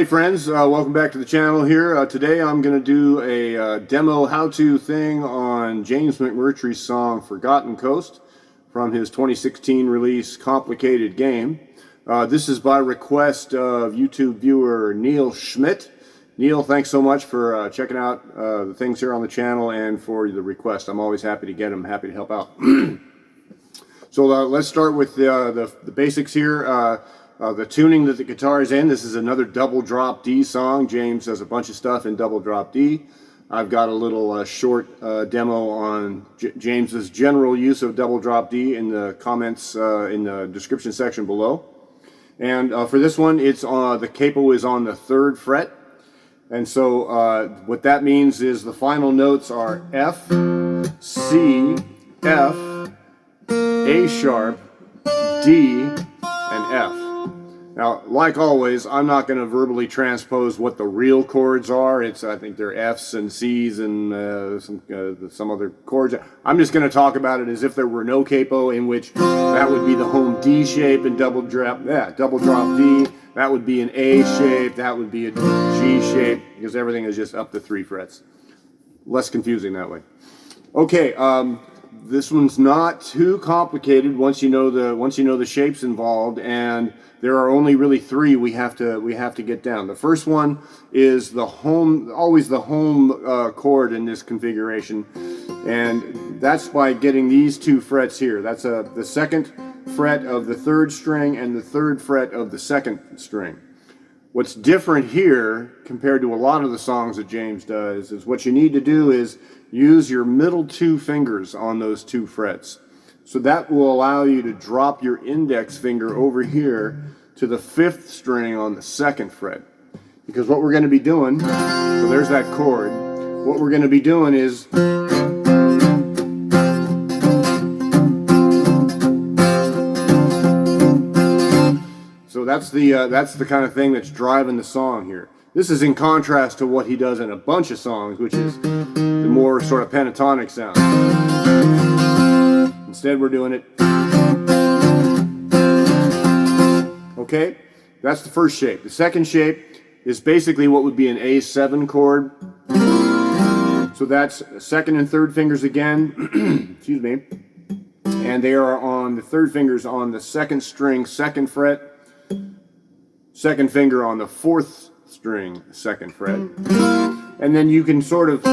Hey friends, welcome back to the channel here. Today I'm going to do a demo how-to thing on James McMurtry's song Forgotten Coast from his 2016 release Complicated Game. This is by request of YouTube viewer Neil Schmidt. Neil, thanks so much for checking out the things here on the channel and for the request. I'm always happy to get them, happy to help out. So let's start with the basics here. The tuning that the guitar is in, this is another double drop D song. James does a bunch of stuff in double drop D. I've got a little short demo on James's general use of double drop D in the comments in the description section below. And for this one, it's the capo is on the 3rd fret. And so what that means is the final notes are F, C, F, A sharp, D, and F. Now, like always, I'm not going to verbally transpose what the real chords are. I think they're F's and C's and some other chords. I'm just going to talk about it as if there were no capo, in which that would be the home D shape and double drop D. That would be an A shape. That would be a G shape, because everything is just up to 3 frets. Less confusing that way. Okay. This one's not too complicated once you know the shapes involved, and there are only really 3 we have to get down. The first one is always the home chord in this configuration, and that's by getting these 2 frets here. That's the 2nd fret of the 3rd string and the 3rd fret of the 2nd string. What's different here compared to a lot of the songs that James does is what you need to do is use your middle 2 fingers on those 2 frets. So that will allow you to drop your index finger over here to the 5th string on the 2nd fret. Because what we're going to be doing, so there's that chord, what we're going to be doing is so that's the kind of thing that's driving the song here. This is in contrast to what he does in a bunch of songs, which is the more sort of pentatonic sound. Instead, we're doing it. Okay, that's the first shape. The second shape is basically what would be an A7 chord. So that's 2nd and 3rd fingers again. Excuse me. And they are on the 3rd fingers on the 2nd string, 2nd fret. 2nd finger on the 4th string, 2nd fret. And then you can sort of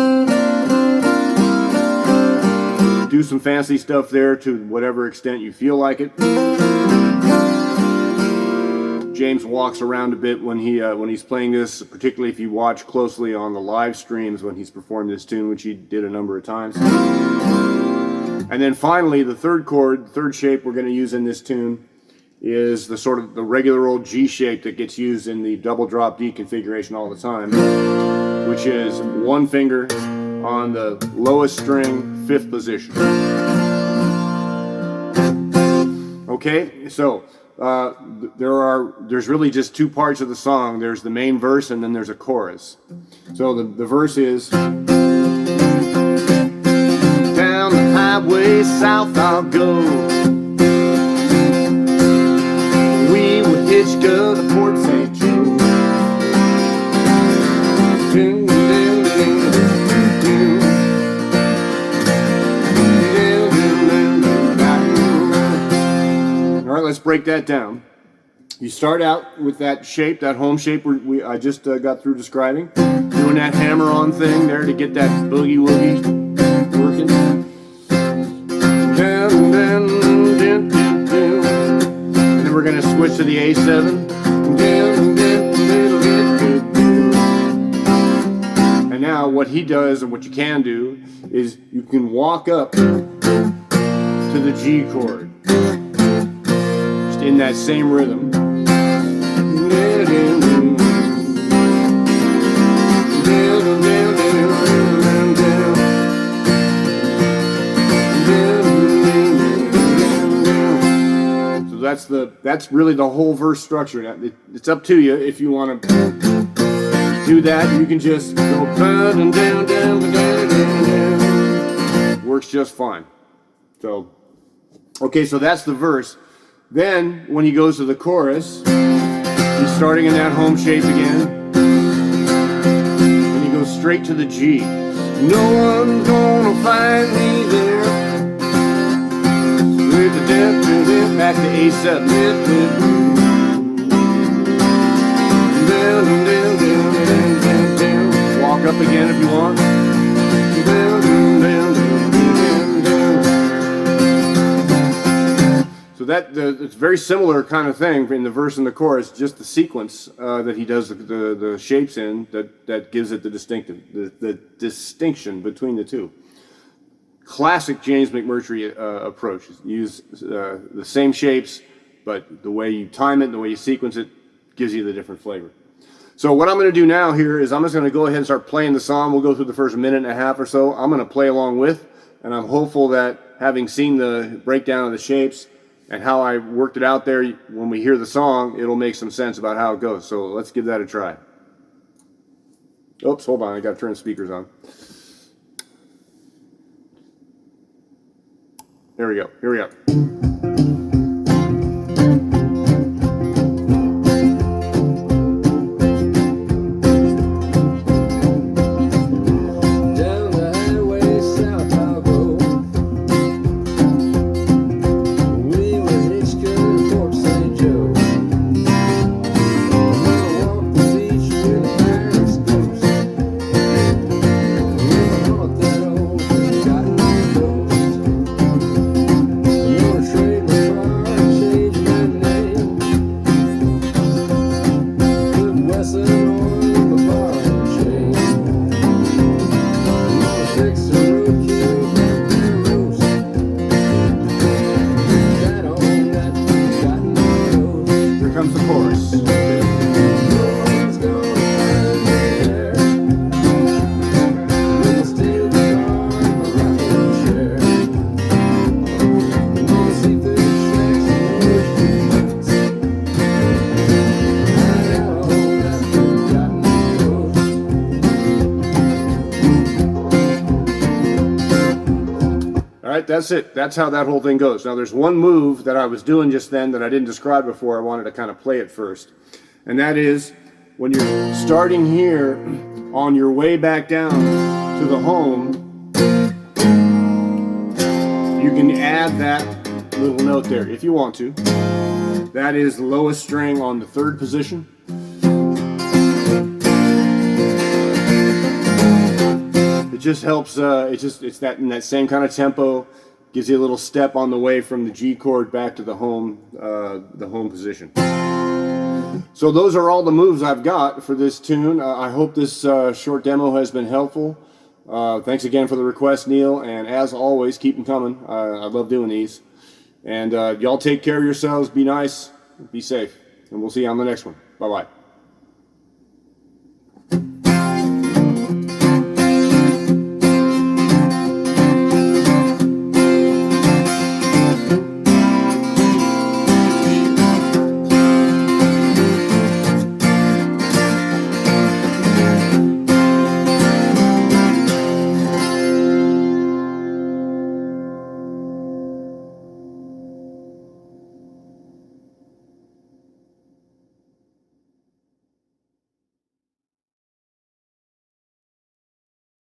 do some fancy stuff there to whatever extent you feel like it. James walks around a bit when he's playing this, particularly if you watch closely on the live streams when he's performed this tune, which he did a number of times. And then finally, the 3rd chord, 3rd shape we're going to use in this tune is the sort of the regular old G shape that gets used in the double drop D configuration all the time, which is 1 finger on the lowest string, 5th position. Okay, so there's really just 2 parts of the song. There's the main verse and then there's a chorus. So the verse is, down the highway south I'll go. Hitchcock to Port St. Joe. All right, let's break that down. You start out with that shape, that home shape I just got through describing, doing that hammer-on thing there to get that boogie-woogie working. We're going to switch to the A7. And now what he does, and what you can do, is you can walk up to the G chord, just in that same rhythm. That's really the whole verse structure. Now, it's up to you if you want to do that. You can just go down, down, down, down, down. Works just fine. So, okay, so that's the verse. Then, when he goes to the chorus, he's starting in that home shape again. straight to the G. No one's gonna find me there. Back to A7. Walk up again if you want. So it's very similar kind of thing in the verse and the chorus, just the sequence that he does the shapes in that gives it the distinction between the two. Classic James McMurtry approach. Use the same shapes, but the way you time it and the way you sequence it gives you the different flavor. So what I'm going to do now here is I'm just going to go ahead and start playing the song. We'll go through the first minute and a half or so. I'm going to play along with, and I'm hopeful that having seen the breakdown of the shapes and how I worked it out there, when we hear the song, it'll make some sense about how it goes. So let's give that a try. Oops, hold on. I got to turn the speakers on. There we go. Here we go. Comes the chorus. All right, that's it. That's how that whole thing goes. Now, there's one move that I was doing just then that I didn't describe before. I wanted to kind of play it first. And that is when you're starting here on your way back down to the home, you can add that little note there if you want to. That is the lowest string on the third position. It just helps, it's that in that same kind of tempo, gives you a little step on the way from the G chord back to the home position. So those are all the moves I've got for this tune. I hope this short demo has been helpful. Thanks again for the request, Neil, and as always, keep them coming. I love doing these. And y'all take care of yourselves, be nice, be safe, and we'll see you on the next one. Bye-bye.